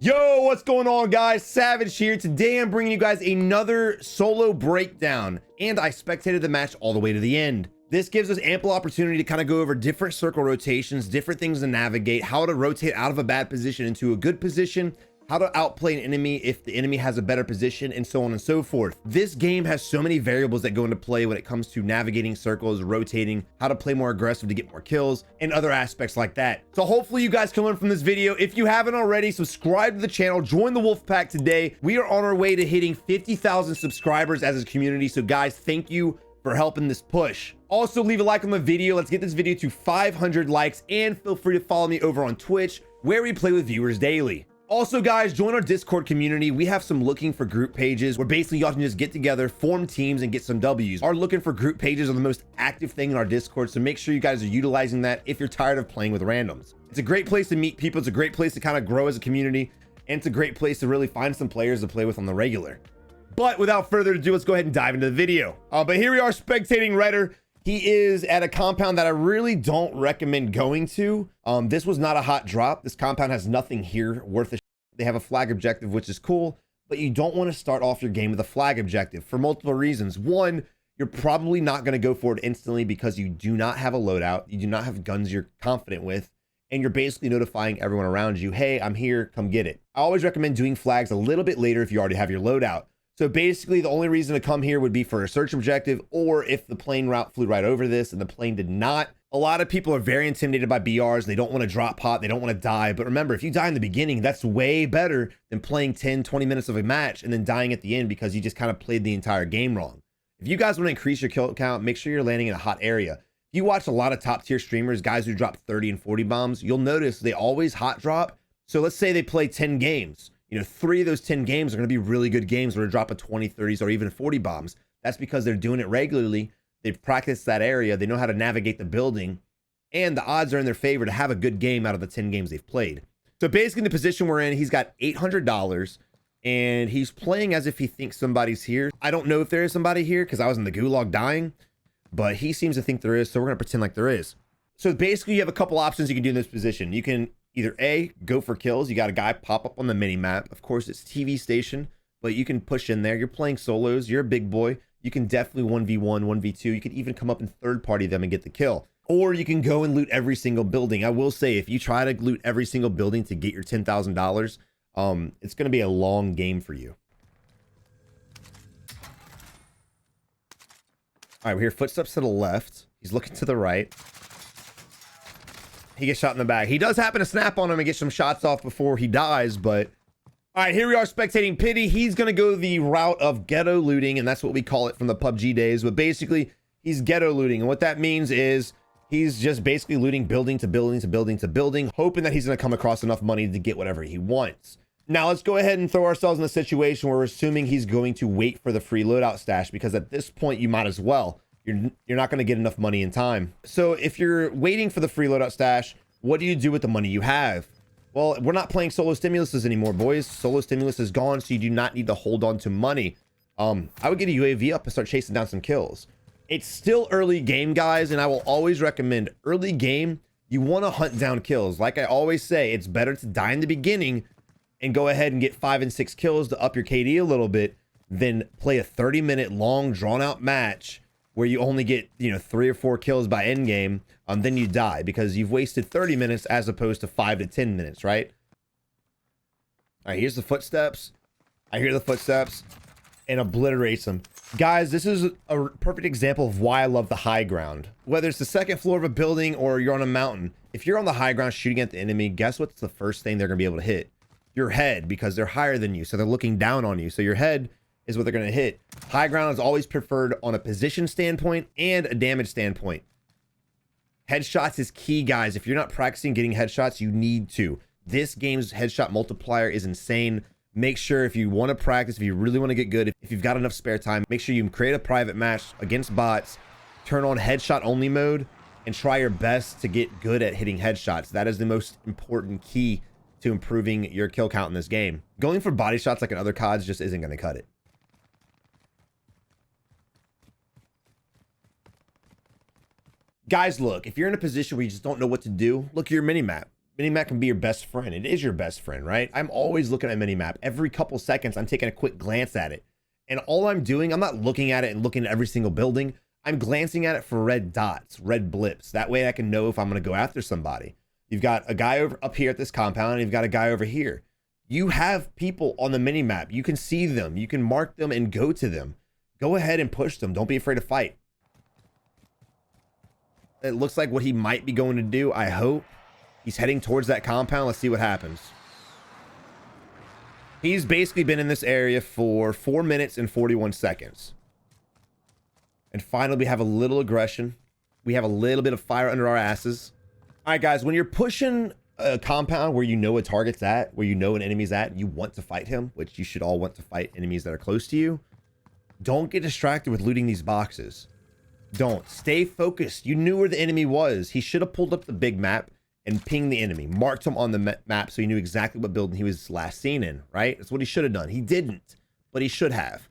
Yo, what's going on, guys? Savage here. Today I'm bringing you guys another solo breakdown, and I spectated the match all the way to the end. This gives us ample opportunity to kind of go over different circle rotations, different things to navigate, how to rotate out of a bad position into a good position, how to outplay an enemy if the enemy has a better position, and so on and so forth. This game has so many variables that go into play when it comes to navigating circles, rotating, how to play more aggressive to get more kills, and other aspects like that. So hopefully you guys can learn from this video. If you haven't already, subscribe to the channel, join the Wolf Pack today. We are on our way to hitting 50,000 subscribers as a community. So guys, thank you for helping this push. Also, leave a like on the video. Let's get this video to 500 likes, and feel free to follow me over on Twitch, where we play with viewers daily. Also, guys, join our Discord community. We have some looking for group pages where basically y'all can just get together, form teams, and get some W's. Our looking for group pages are the most active thing in our Discord, so make sure you guys are utilizing that if you're tired of playing with randoms. It's a great place to meet people. It's a great place to kind of grow as a community, and it's a great place to really find some players to play with on the regular. But without further ado, let's go ahead and dive into the video. But here we are spectating Redder. He is at a compound that I really don't recommend going to. This was not a hot drop. This compound has nothing here worth a shit. They have a flag objective, which is cool, but you don't want to start off your game with a flag objective for multiple reasons. One, you're probably not going to go for it instantly because you do not have a loadout. You do not have guns you're confident with, and you're basically notifying everyone around you, hey, I'm here, come get it. I always recommend doing flags a little bit later if you already have your loadout. So basically, the only reason to come here would be for a search objective, or if the plane route flew right over this and the plane did not. A lot of people are very intimidated by BRs. They don't want to drop pot. They don't want to die. But remember, if you die in the beginning, that's way better than playing 10, 20 minutes of a match and then dying at the end because you just kind of played the entire game wrong. If you guys want to increase your kill count, make sure you're landing in a hot area. If you watch a lot of top tier streamers, guys who drop 30 and 40 bombs, you'll notice they always hot drop. So let's say they play 10 games. 3 of those 10 games are going to be really good games where they're dropping 20, 30s, or even 40 bombs. That's because they're doing it regularly. They've practiced that area. They know how to navigate the building, and the odds are in their favor to have a good game out of the 10 games they've played. So basically, the position we're in, he's got $800, and he's playing as if he thinks somebody's here. I don't know if there is somebody here because I was in the gulag dying, but he seems to think there is, so we're going to pretend like there is. So basically, you have a couple options you can do in this position. You can either A, go for kills. You got a guy pop up on the mini map. Of course, it's TV station, but you can push in there. You're playing solos. You're a big boy. You can definitely 1v1, 1v2. You can even come up and third party them and get the kill. Or you can go and loot every single building. I will say, if you try to loot every single building to get your $10,000, it's going to be a long game for you. All right, we hear footsteps to the left. He's looking to the right. He gets shot in the back. He does happen to snap on him and get some shots off before he dies, but all right, here we are spectating Pity. He's going to go the route of ghetto looting, and that's what we call it from the PUBG days. But basically, he's ghetto looting, and what that means is he's just basically looting building to building to building to building, hoping that he's going to come across enough money to get whatever he wants. Now, let's go ahead and throw ourselves in a situation where we're assuming he's going to wait for the free loadout stash, because at this point, you might as well. You're not going to get enough money in time. So if you're waiting for the free loadout stash, what do you do with the money you have? Well, we're not playing solo stimuluses anymore, boys. Solo stimulus is gone, so you do not need to hold on to money. I would get a UAV up and start chasing down some kills. It's still early game, guys, and I will always recommend early game, you want to hunt down kills. Like I always say, it's better to die in the beginning and go ahead and get 5 and 6 kills to up your KD a little bit than play a 30-minute long drawn-out match where you only get 3 or 4 kills by end game, then you die because you've wasted 30 minutes as opposed to 5 to 10 minutes, right? All right, here's the footsteps. I hear the footsteps and obliterates them. Guys, this is a perfect example of why I love the high ground. Whether it's the second floor of a building or you're on a mountain, if you're on the high ground shooting at the enemy, guess what's the first thing they're going to be able to hit? Your head, because they're higher than you, so they're looking down on you. So your head is what they're going to hit. High ground is always preferred on a position standpoint and a damage standpoint. Headshots is key, guys. If you're not practicing getting headshots, you need to. This game's headshot multiplier is insane. Make sure, if you want to practice, if you really want to get good, if you've got enough spare time, make sure you create a private match against bots, turn on headshot only mode, and try your best to get good at hitting headshots. That is the most important key to improving your kill count in this game. Going for body shots like in other CODs just isn't going to cut it. Guys, look, if you're in a position where you just don't know what to do, look at your mini map. Minimap can be your best friend. It is your best friend, right? I'm always looking at minimap. Every couple seconds, I'm taking a quick glance at it. And all I'm doing, I'm not looking at it and looking at every single building. I'm glancing at it for red dots, red blips. That way I can know if I'm going to go after somebody. You've got a guy over up here at this compound, and you've got a guy over here. You have people on the minimap. You can see them. You can mark them and go to them. Go ahead and push them. Don't be afraid to fight. It looks like what he might be going to do, I hope. He's heading towards that compound. Let's see what happens. He's basically been in this area for 4 minutes and 41 seconds. And finally, we have a little aggression. We have a little bit of fire under our asses. All right, guys, when you're pushing a compound where you know a target's at, where you know an enemy's at, and you want to fight him, which you should all want to fight enemies that are close to you, don't get distracted with looting these boxes. Don't. Stay focused. You knew where the enemy was. He should have pulled up the big map and pinged the enemy, marked him on the map so he knew exactly what building he was last seen in, right? That's what he should have done. He didn't, but he should have.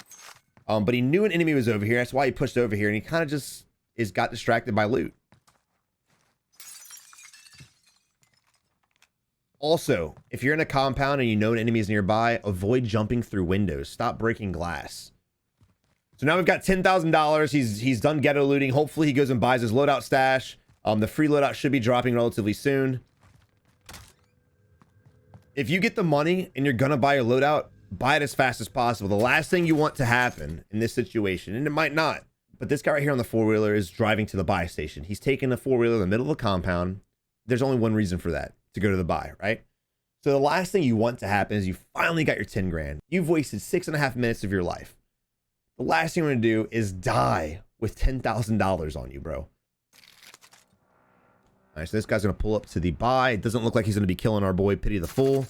But he knew an enemy was over here. That's why he pushed over here, and he kind of just got distracted by loot. Also, if you're in a compound and you know an enemy is nearby, avoid jumping through windows. Stop breaking glass. So now we've got $10,000. He's done ghetto looting. Hopefully he goes and buys his loadout stash. The free loadout should be dropping relatively soon. If you get the money and you're gonna buy your loadout, buy it as fast as possible. The last thing you want to happen in this situation, and it might not, but this guy right here on the four-wheeler is driving to the buy station. He's taking the four-wheeler in the middle of the compound. There's only one reason for that, to go to the buy, right? So the last thing you want to happen is you finally got your 10 grand. You've wasted 6.5 minutes of your life. The last thing you want to do is die with $10,000 on you, bro. All right, so this guy's going to pull up to the buy. It doesn't look like he's going to be killing our boy Pity the Fool.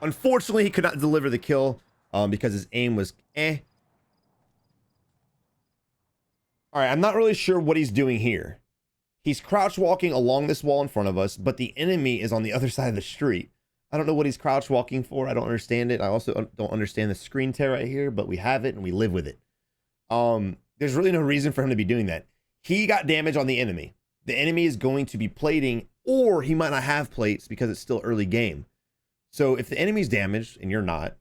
Unfortunately, he could not deliver the kill because his aim was eh. All right, I'm not really sure what he's doing here. He's crouch walking along this wall in front of us, but the enemy is on the other side of the street. I don't know what he's crouch walking for. I don't understand it. I also don't understand the screen tear right here, but we have it and we live with it. There's really no reason for him to be doing that. He got damage on the enemy. The enemy is going to be plating, or he might not have plates because it's still early game. So if the enemy's damaged and you're not,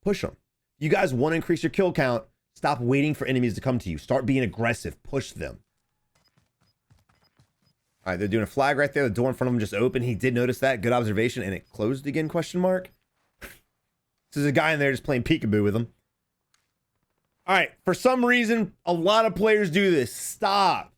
push them. You guys want to increase your kill count, stop waiting for enemies to come to you. Start being aggressive. Push them. All right, they're doing a flag right there. The door in front of him just opened. He did notice that. Good observation. And it closed again, question mark. So there's a guy in there just playing peekaboo with him. All right, for some reason, a lot of players do this. Stop,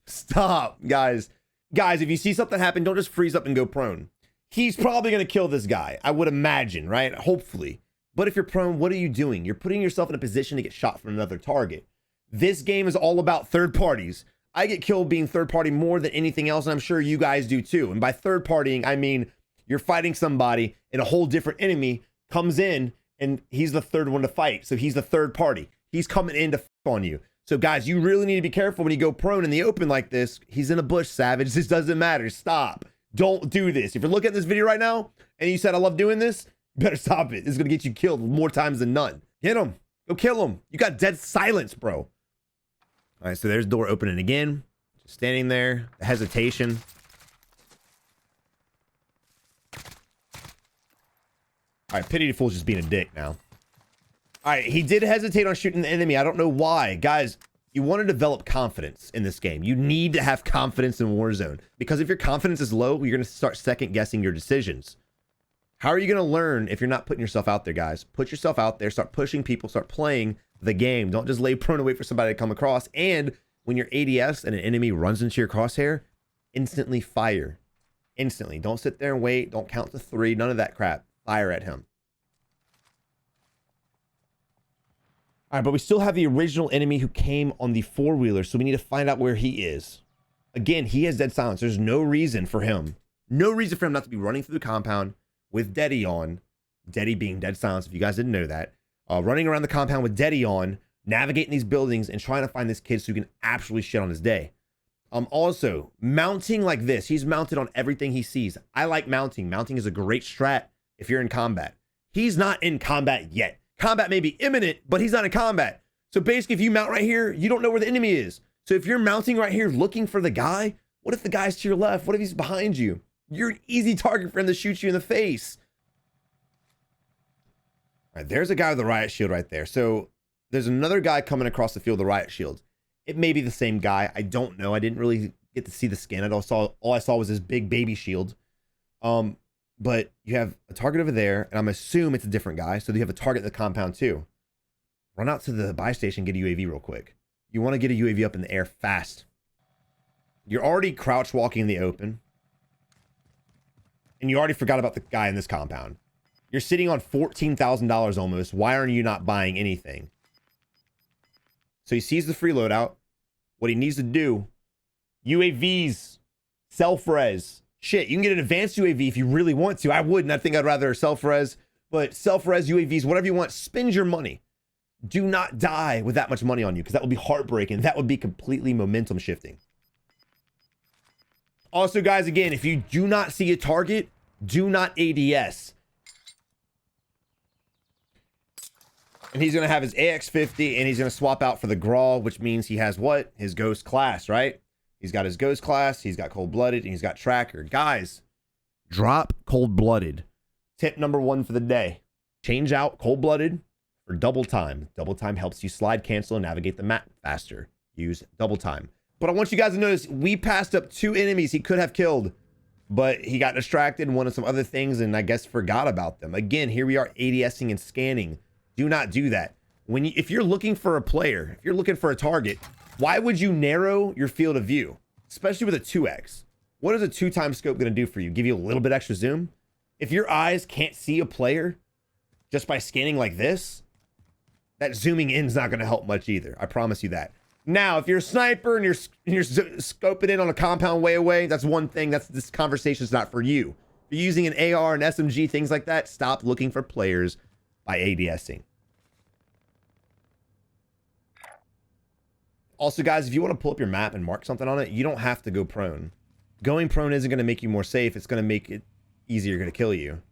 guys. Guys, if you see something happen, don't just freeze up and go prone. He's probably going to kill this guy, I would imagine, right? Hopefully. But if you're prone, what are you doing? You're putting yourself in a position to get shot from another target. This game is all about third parties. I get killed being third party more than anything else, and I'm sure you guys do too. And by third partying, I mean you're fighting somebody and a whole different enemy comes in and he's the third one to fight. So he's the third party. He's coming in to f on you. So guys, you really need to be careful when you go prone in the open like this. He's in a bush, Savage. This doesn't matter. Stop. Don't do this. If you're looking at this video right now and you said, I love doing this, you better stop it. It's going to get you killed more times than none. Hit him. Go kill him. You got dead silence, bro. All right, so there's the door opening again. Just standing there. The hesitation. All right, Pity the Fool's just being a dick now. All right, he did hesitate on shooting the enemy. I don't know why. Guys, you want to develop confidence in this game. You need to have confidence in Warzone. Because if your confidence is low, you're going to start second guessing your decisions. How are you going to learn if you're not putting yourself out there, guys? Put yourself out there. Start pushing people. Start playing the game. Don't just lay prone and wait for somebody to come across. And when your ADS and an enemy runs into your crosshair, instantly fire. Instantly. Don't sit there and wait. Don't count to 3. None of that crap. Fire at him. All right, but we still have the original enemy who came on the four-wheeler, so we need to find out where he is. Again, he has dead silence. There's no reason for him. No reason for him not to be running through the compound with Deddy on. Deddy being dead silence, if you guys didn't know that. Running around the compound with Deddy on, navigating these buildings, and trying to find this kid so he can absolutely shit on his day. Also, mounting like this. He's mounted on everything he sees. I like mounting. Mounting is a great strat if you're in combat. He's not in combat yet. Combat may be imminent, but he's not in combat. So basically, if you mount right here, you don't know where the enemy is. So if you're mounting right here looking for the guy, what if the guy's to your left? What if he's behind you? You're an easy target for him to shoot you in the face. All right, there's a guy with a riot shield right there. So there's another guy coming across the field with a riot shield. It may be the same guy. I don't know. I didn't really get to see the skin. All I saw was his big baby shield. But you have a target over there, and I'm assuming it's a different guy. So you have a target in the compound too. Run out to the buy station, get a UAV real quick. You want to get a UAV up in the air fast. You're already crouch walking in the open. And you already forgot about the guy in this compound. You're sitting on $14,000 almost. Why aren't you not buying anything? So he sees the free loadout. What he needs to do, UAVs, self-res. Shit, you can get an advanced UAV if you really want to. I wouldn't. I think I'd rather self-res. But self-res, UAVs, whatever you want, spend your money. Do not die with that much money on you, because that would be heartbreaking. That would be completely momentum shifting. Also, guys, again, if you do not see a target, do not ADS. And he's going to have his AX-50, and he's going to swap out for the Grawl, which means he has what? His Ghost class, right? He's got his Ghost class, he's got Cold-Blooded, and he's got Tracker. Guys, drop Cold-Blooded. Tip number 1 for the day. Change out Cold-Blooded for Double Time. Double Time helps you slide, cancel, and navigate the map faster. Use Double Time. But I want you guys to notice, we passed up 2 enemies he could have killed, but he got distracted and wanted some other things, and I guess forgot about them. Again, here we are ADSing and scanning. Do not do that. If you're looking for a player, if you're looking for a target, why would you narrow your field of view, especially with a 2x? What is a 2x scope going to do for you? Give you a little bit extra zoom? If your eyes can't see a player just by scanning like this, that zooming in is not going to help much either. I promise you that. Now, if you're a sniper and you're scoping in on a compound way away, that's one thing. This conversation's not for you. If you're using an AR and SMG, things like that, stop looking for players by ADSing. Also, guys, if you want to pull up your map and mark something on it, you don't have to go prone. Going prone isn't going to make you more safe. It's going to make it easier to kill you.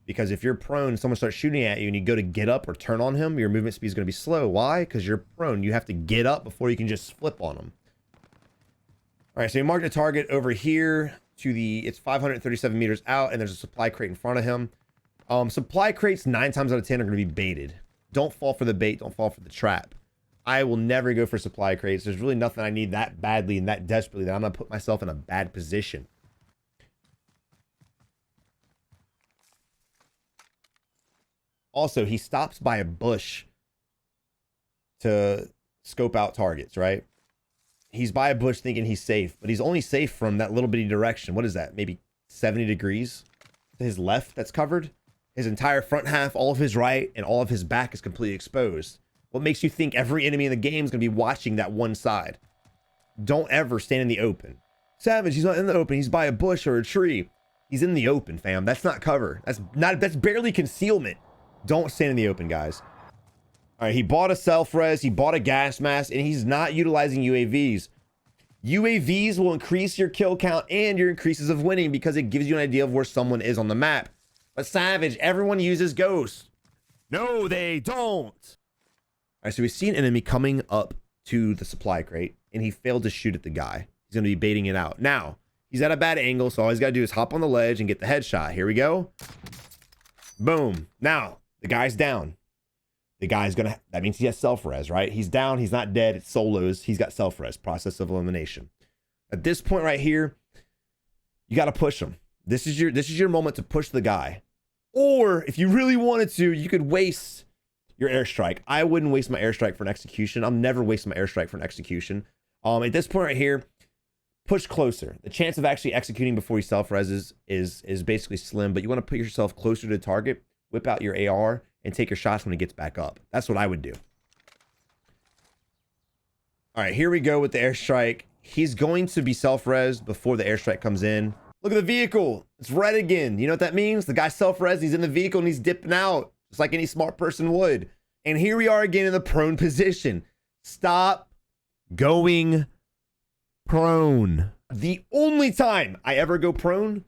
Because if you're prone, someone starts shooting at you and you go to get up or turn on him, your movement speed is going to be slow. Why? Because you're prone. You have to get up before you can just flip on them. All right, so you marked a target over here to it's 537 meters out, and there's a supply crate in front of him. Supply crates 9 times out of 10 are going to be baited. Don't fall for the bait. Don't fall for the trap. I will never go for supply crates. There's really nothing I need that badly and that desperately that I'm going to put myself in a bad position. Also, he stops by a bush to scope out targets, right? He's by a bush thinking he's safe, but he's only safe from that little bitty direction. What is that? Maybe 70 degrees to his left that's covered? His entire front half, all of his right, and all of his back is completely exposed. What makes you think every enemy in the game is going to be watching that one side? Don't ever stand in the open. Savage, he's not in the open. He's by a bush or a tree. He's in the open, fam. That's not cover. That's barely concealment. Don't stand in the open, guys. All right, he bought a self-res, he bought a gas mask, and he's not utilizing UAVs. UAVs will increase your kill count and your increases of winning because it gives you an idea of where someone is on the map. But Savage, everyone uses Ghost. No, they don't. All right, so we see an enemy coming up to the supply crate, and he failed to shoot at the guy. He's going to be baiting it out. Now, he's at a bad angle, so all he's got to do is hop on the ledge and get the headshot. Here we go. Boom. Now, the guy's down. The guy's gonna, that means he has self-res, right? He's down, he's not dead, it's solos, he's got self-res, process of elimination. At this point right here, you gotta push him. This is your moment to push the guy. Or if you really wanted to, you could waste your airstrike. I wouldn't waste my airstrike for an execution. I'm never wasting my airstrike for an execution. At this point right here, push closer. The chance of actually executing before he self-reses is basically slim, but you want to put yourself closer to the target, whip out your AR, and take your shots when he gets back up. That's what I would do. All right, here we go with the airstrike. He's going to be self-res before the airstrike comes in. Look at the vehicle. It's red again. You know what that means? The guy's self-res, he's in the vehicle, and he's dipping out, just like any smart person would. And here we are again in the prone position. Stop going prone. The only time I ever go prone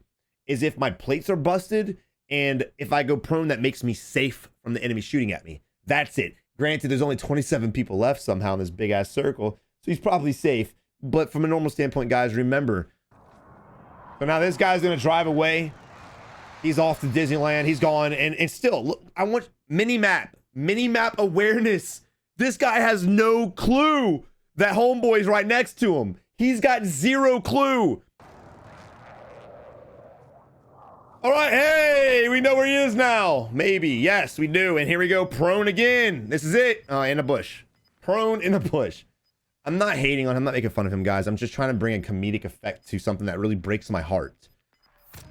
is if my plates are busted, and if I go prone, that makes me safe from the enemy shooting at me. That's it. Granted, there's only 27 people left somehow in this big ass circle, so So he's probably safe. But from a normal standpoint, guys, remember. So now this guy's going to drive away. He's off to Disneyland. He's gone. And still, look, I want mini-map awareness. This guy has no clue that homeboy's right next to him. He's got zero clue. All right, hey, we know where he is now. Maybe, yes, we do. And here we go, prone again. This is it. In a bush. Prone in a bush. I'm not hating on him. I'm not making fun of him, guys. I'm just trying to bring a comedic effect to something that really breaks my heart.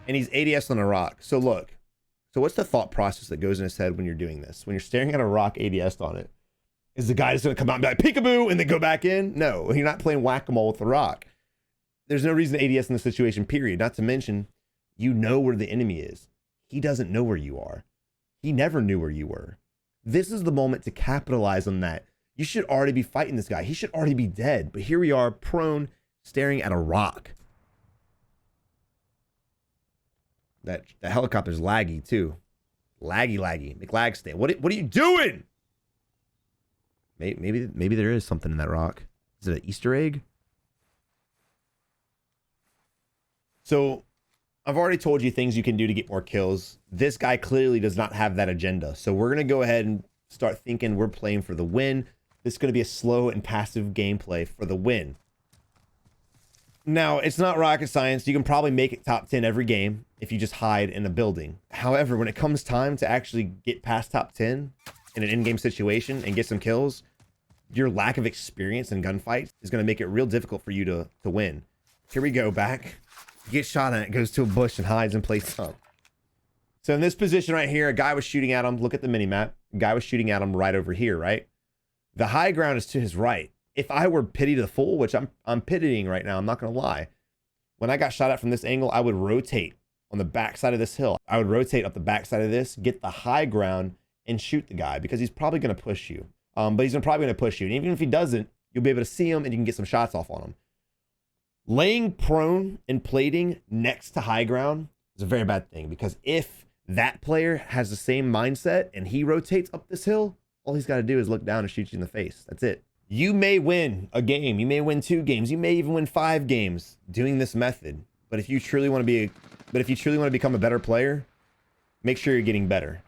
And he's ADS on a rock. So look. So what's the thought process that goes in his head when you're doing this? When you're staring at a rock ADS on it? Is the guy just going to come out and be like, peekaboo, and then go back in? No, you're not playing whack-a-mole with the rock. There's no reason to ADS in this situation, period. Not to mention, you know where the enemy is. He doesn't know where you are. He never knew where you were. This is the moment to capitalize on that. You should already be fighting this guy. He should already be dead. But here we are, prone, staring at a rock. That helicopter's laggy, too. Laggy. McLag stand. What are you doing? Maybe there is something in that rock. Is it an Easter egg? So, I've already told you things you can do to get more kills. This guy clearly does not have that agenda. So we're going to go ahead and start thinking we're playing for the win. This is going to be a slow and passive gameplay for the win. Now, it's not rocket science. You can probably make it top 10 every game if you just hide in a building. However, when it comes time to actually get past top 10 in an in-game situation and get some kills, your lack of experience in gunfights is going to make it real difficult for you to win. Here we go, back. Get shot at, goes to a bush and hides and plays some. So in this position right here, a guy was shooting at him. Look at the mini-map. A guy was shooting at him right over here, right? The high ground is to his right. If I were pity to the full, which I'm pitying right now, I'm not going to lie. When I got shot at from this angle, I would rotate on the backside of this hill. I would rotate up the backside of this, get the high ground, and shoot the guy because he's probably going to push you. But he's probably going to push you. And even if he doesn't, you'll be able to see him and you can get some shots off on him. Laying prone and plating next to high ground is a very bad thing because if that player has the same mindset and he rotates up this hill, all he's got to do is look down and shoot you in the face. That's it. You may win a game. You may win 2 games. You may even win 5 games doing this method. But if you truly want to become a better player, make sure you're getting better.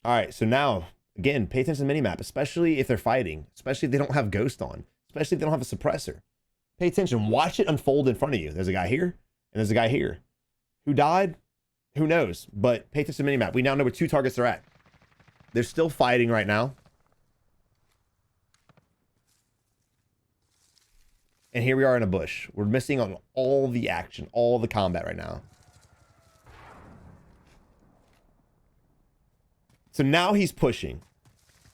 All right, so now, again, pay attention to the minimap, especially if they're fighting, especially if they don't have Ghost on, especially if they don't have a suppressor. Pay attention. Watch it unfold in front of you. There's a guy here, and there's a guy here. Who died? Who knows? But pay attention to the minimap. We now know where 2 targets are at. They're still fighting right now. And here we are in a bush. We're missing on all the action, all the combat right now. So now he's pushing.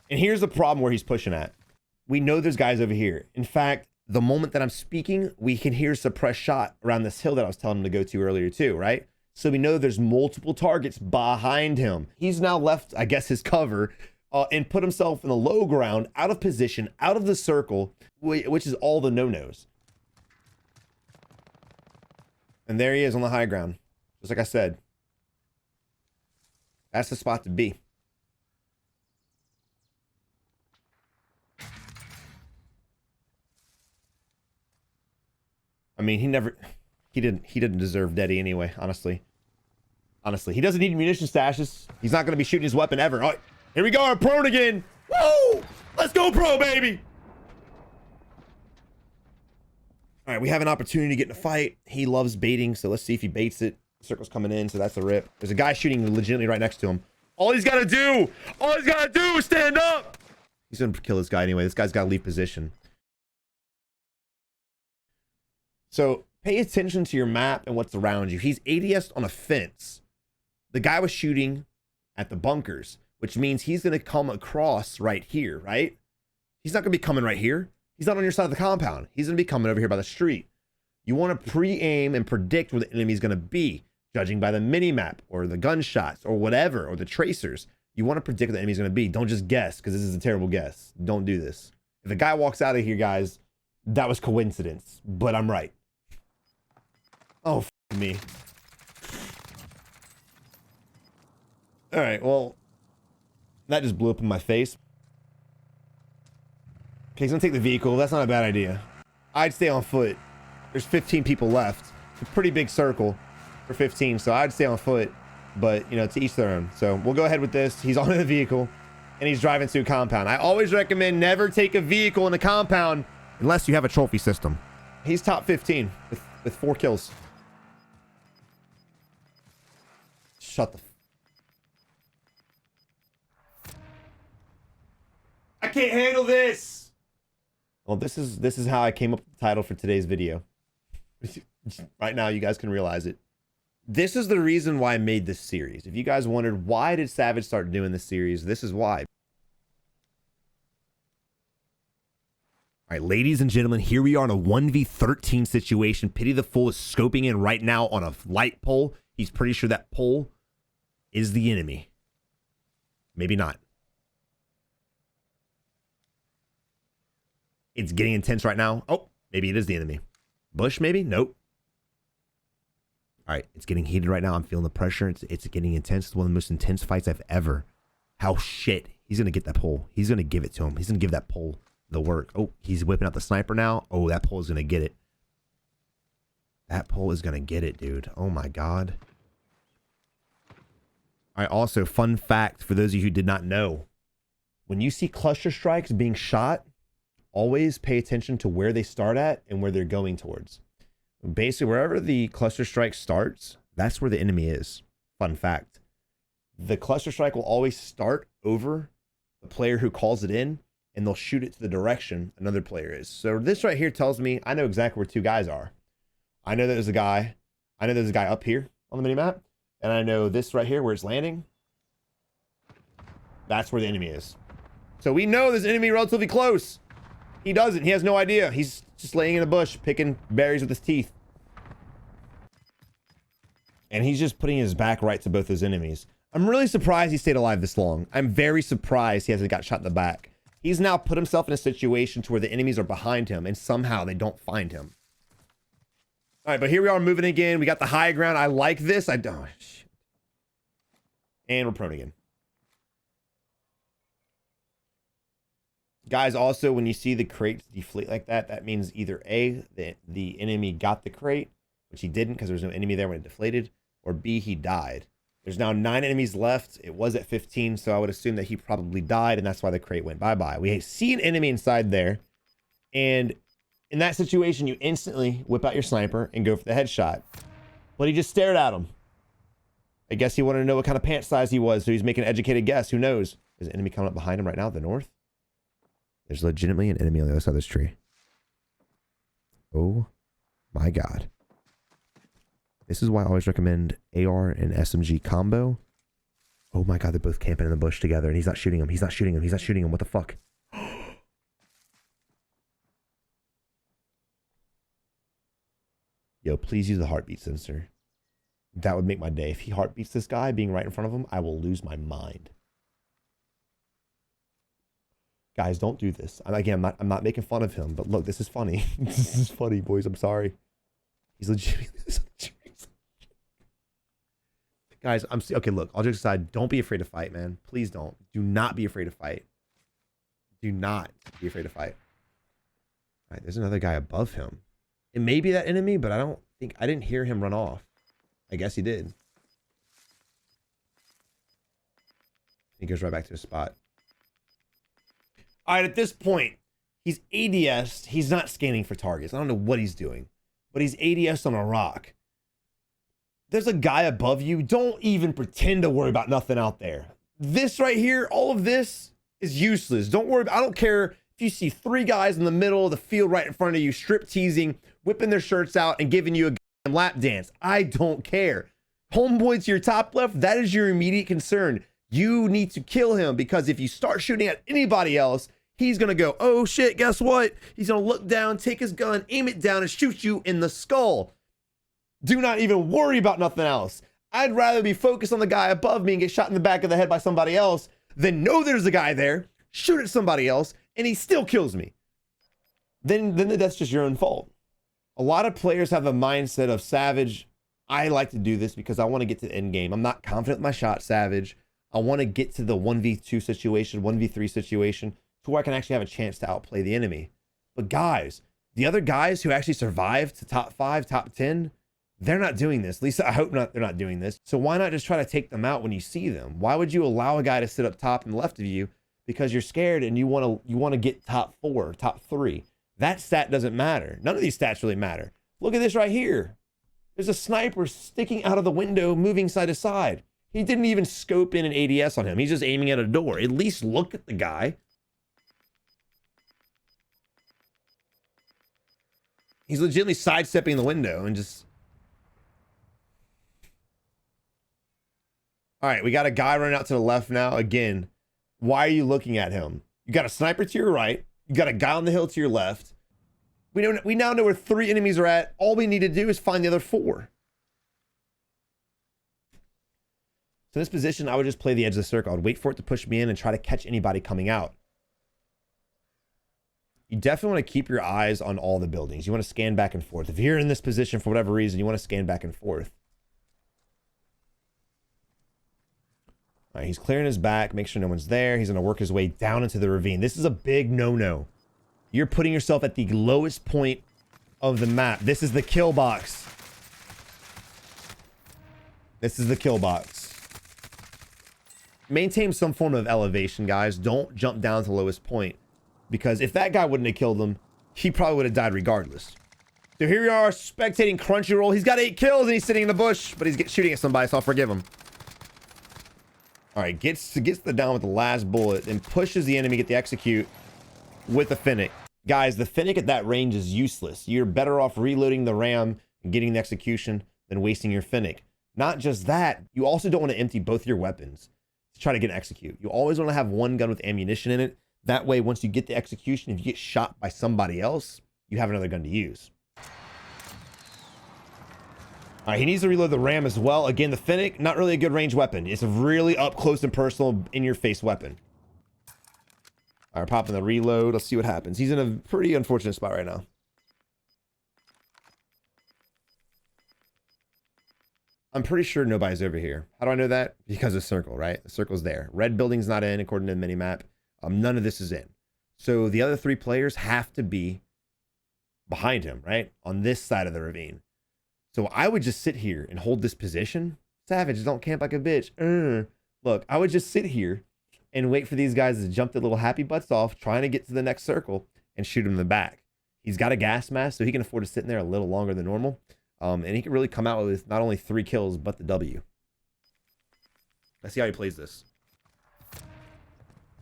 And here's the problem where he's pushing at. We know there's guys over here. In fact, the moment that I'm speaking, we can hear a suppressed shot around this hill that I was telling him to go to earlier too, right? So we know there's multiple targets behind him. He's now left, I guess, his cover and put himself in the low ground, out of position, out of the circle, which is all the no-nos. And there he is on the high ground. Just like I said. That's the spot to be. I mean, he didn't deserve Daddy anyway, honestly. He doesn't need munition stashes. He's not going to be shooting his weapon ever. All right, here we go, our prone again. Woo! Let's go pro, baby. All right, we have an opportunity to get in a fight. He loves baiting, so let's see if he baits it. Circle's coming in, so that's a rip. There's a guy shooting legitimately right next to him. All he's got to do is stand up. He's going to kill this guy anyway. This guy's got to leave position. So pay attention to your map and what's around you. He's ADS'd on a fence. The guy was shooting at the bunkers, which means he's going to come across right here, right? He's not going to be coming right here. He's not on your side of the compound. He's going to be coming over here by the street. You want to pre-aim and predict where the enemy is going to be, judging by the mini-map or the gunshots or whatever, or the tracers. You want to predict where the enemy is going to be. Don't just guess, because this is a terrible guess. Don't do this. If a guy walks out of here, guys, that was coincidence, but I'm right. Oh, f me. All right, well, that just blew up in my face. Okay, he's gonna take the vehicle. That's not a bad idea. I'd stay on foot. There's 15 people left. It's a pretty big circle for 15, so I'd stay on foot. But, you know, to each their own. So we'll go ahead with this. He's on the vehicle, and he's driving to a compound. I always recommend never take a vehicle in a compound unless you have a trophy system. He's top 15 with 4 kills. Shut the... I can't handle this! Well, this is how I came up with the title for today's video. Right now, you guys can realize it. This is the reason why I made this series. If you guys wondered, why did Savage start doing this series? This is why. All right, ladies and gentlemen, here we are in a 1v13 situation. Pity the Fool is scoping in right now on a light pole. He's pretty sure that pole is the enemy. Maybe not. It's getting intense right now. Oh, maybe it is the enemy. Bush, maybe? Nope. All right, it's getting heated right now. I'm feeling the pressure. It's getting intense. It's one of the most intense fights I've ever. How shit. He's going to get that pole. He's going to give it to him. He's going to give that pole the work. Oh, he's whipping out the sniper now. Oh, that pole is going to get it. That pole is going to get it, dude. Oh, my God. All right, also, fun fact for those of you who did not know. When you see cluster strikes being shot, always pay attention to where they start at and where they're going towards. Basically, wherever the cluster strike starts, that's where the enemy is. Fun fact. The cluster strike will always start over the player who calls it in, and they'll shoot it to the direction another player is. So this right here tells me I know exactly where 2 guys are. I know there's a guy. I know there's a guy up here on the minimap, and I know this right here where it's landing. That's where the enemy is. So we know there's an enemy relatively close. He doesn't. He has no idea. He's just laying in a bush, picking berries with his teeth. And he's just putting his back right to both those enemies. I'm really surprised he stayed alive this long. I'm very surprised he hasn't got shot in the back. He's now put himself in a situation to where the enemies are behind him, and somehow they don't find him. All right, but here we are moving again. We got the high ground. I like this. I don't. Shit. And we're prone again. Guys, also, when you see the crates deflate like that, that means either A, the enemy got the crate, which he didn't because there was no enemy there when it deflated, or B, he died. There's now 9 enemies left. It was at 15, so I would assume that he probably died, and that's why the crate went bye-bye. We see an enemy inside there, and in that situation, you instantly whip out your sniper and go for the headshot. But he just stared at him. I guess he wanted to know what kind of pant size he was, so he's making an educated guess. Who knows? There's an enemy coming up behind him right now, the north. There's legitimately an enemy on the other side of this tree. Oh my God. This is why I always recommend AR and SMG combo. Oh my God, they're both camping in the bush together, and he's not shooting him. He's not shooting him. He's not shooting him. What the fuck? Yo, please use the heartbeat sensor. That would make my day. If he heartbeats this guy being right in front of him, I will lose my mind. Guys, don't do this. Again, I'm not making fun of him, but look, this is funny. This is funny, boys. I'm sorry. He's legitimately... Guys, okay, look, all jokes aside, don't be afraid to fight, man. Please don't. Do not be afraid to fight. Do not be afraid to fight. All right, there's another guy above him. It may be that enemy, but I didn't hear him run off. I guess he did. He goes right back to his spot. All right, at this point, he's ADS'd. He's not scanning for targets. I don't know what he's doing, but he's ADS'd on a rock. There's a guy above you. Don't even pretend to worry about nothing out there. This right here, all of this is useless. Don't worry. I don't care if you see 3 guys in the middle of the field right in front of you, strip teasing, whipping their shirts out, and giving you a lap dance. I don't care. Homeboy to your top left, that is your immediate concern. You need to kill him, because if you start shooting at anybody else, he's going to go, oh shit, guess what? He's going to look down, take his gun, aim it down, and shoot you in the skull. Do not even worry about nothing else. I'd rather be focused on the guy above me and get shot in the back of the head by somebody else than know there's a guy there, shoot at somebody else, and he still kills me. Then that's just your own fault. A lot of players have the mindset of, Savage, I like to do this because I want to get to the end game. I'm not confident with my shot, Savage. I want to get to the 1v2 situation, 1v3 situation to where I can actually have a chance to outplay the enemy. But guys, the other guys who actually survived to top 5, top 10, they're not doing this. At least I hope not. They're not doing this. So why not just try to take them out when you see them? Why would you allow a guy to sit up top and left of you because you're scared and you want to get top 4, top 3? That stat doesn't matter. None of these stats really matter. Look at this right here. There's a sniper sticking out of the window, moving side to side. He didn't even scope in an ADS on him. He's just aiming at a door. At least look at the guy. He's legitimately sidestepping the window and just... All right, we got a guy running out to the left now. Again, why are you looking at him? You got a sniper to your right. You got a guy on the hill to your left. We now know where 3 enemies are at. All we need to do is find the other 4. So in this position, I would just play the edge of the circle. I'd wait for it to push me in and try to catch anybody coming out. You definitely want to keep your eyes on all the buildings. You want to scan back and forth. If you're in this position for whatever reason, you want to scan back and forth. All right, he's clearing his back. Make sure no one's there. He's going to work his way down into the ravine. This is a big no-no. You're putting yourself at the lowest point of the map. This is the kill box. This is the kill box. Maintain some form of elevation, guys. Don't jump down to the lowest point. Because if that guy wouldn't have killed him, he probably would have died regardless. So here we are, spectating Crunchyroll. He's got 8 kills and he's sitting in the bush, but he's shooting at somebody, so I'll forgive him. All right, gets the down with the last bullet and pushes the enemy, get the execute with the Finnick. Guys, the Finnick at that range is useless. You're better off reloading the ram and getting the execution than wasting your Finnick. Not just that, you also don't want to empty both your weapons to try to get an execute. You always want to have one gun with ammunition in it. That way, once you get the execution, if you get shot by somebody else, you have another gun to use. All right, he needs to reload the ram as well. Again, the Finnick, not really a good range weapon. It's a really up close and personal, in-your-face weapon. All right, popping the reload. Let's see what happens. He's in a pretty unfortunate spot right now. I'm pretty sure nobody's over here. How do I know that? Because of the circle, right? The circle's there. Red building's not in according to the minimap. None of this is in. So the other 3 players have to be behind him, right? On this side of the ravine. So I would just sit here and hold this position. Savage, don't camp like a bitch. Look, I would just sit here and wait for these guys to jump their little happy butts off, trying to get to the next circle and shoot him in the back. He's got a gas mask, so he can afford to sit in there a little longer than normal. And he can really come out with not only 3 kills, but the W. Let's see how he plays this.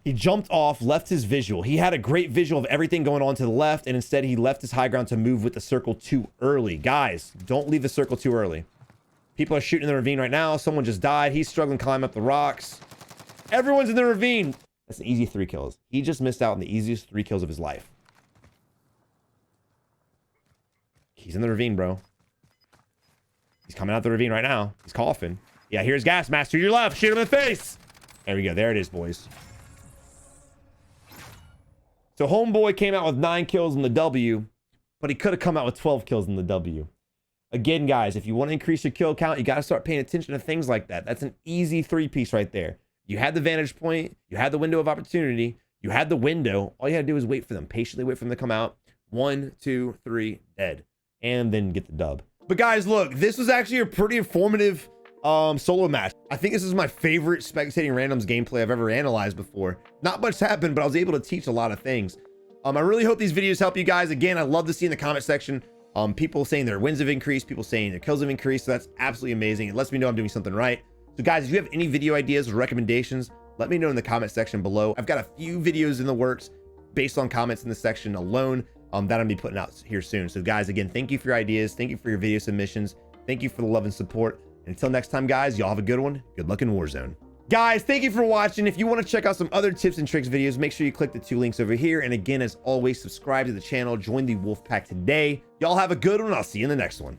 He jumped off, left his visual. He had a great visual of everything going on to the left, and instead he left his high ground to move with the circle too early. Guys, don't leave the circle too early. People are shooting in the ravine right now. Someone just died. He's struggling to climb up the rocks. Everyone's in the ravine. That's an easy 3 kills. He just missed out on the easiest 3 kills of his life. He's in the ravine, bro. He's coming out the ravine right now. He's coughing. Yeah, here's Gas Master. Your left. Shoot him in the face. There we go. There it is, boys. So Homeboy came out with 9 kills in the W, but he could have come out with 12 kills in the W. Again, guys, if you want to increase your kill count, you got to start paying attention to things like that. That's an easy 3-piece right there. You had the vantage point. You had the window of opportunity. You had the window. All you had to do was wait for them. Patiently wait for them to come out. 1, 2, 3, dead. And then get the dub. But guys, look, this was actually a pretty informative solo match. I think this is my favorite spectating randoms gameplay I've ever analyzed before. Not much happened, but I was able to teach a lot of things. I really hope these videos help you guys. Again, I love to see in the comment section people saying their wins have increased, people saying their kills have increased. So that's absolutely amazing. It lets me know I'm doing something right. So guys, if you have any video ideas or recommendations, let me know in the comment section below. I've got a few videos in the works based on comments in the section alone that I'm gonna be putting out here soon. So guys, again, thank you for your ideas. Thank you for your video submissions. Thank you for the love and support. And until next time, guys, y'all have a good one. Good luck in Warzone. Guys, thank you for watching. If you want to check out some other tips and tricks videos, make sure you click the 2 links over here. And again, as always, subscribe to the channel. Join the Wolf Pack today. Y'all have a good one. I'll see you in the next one.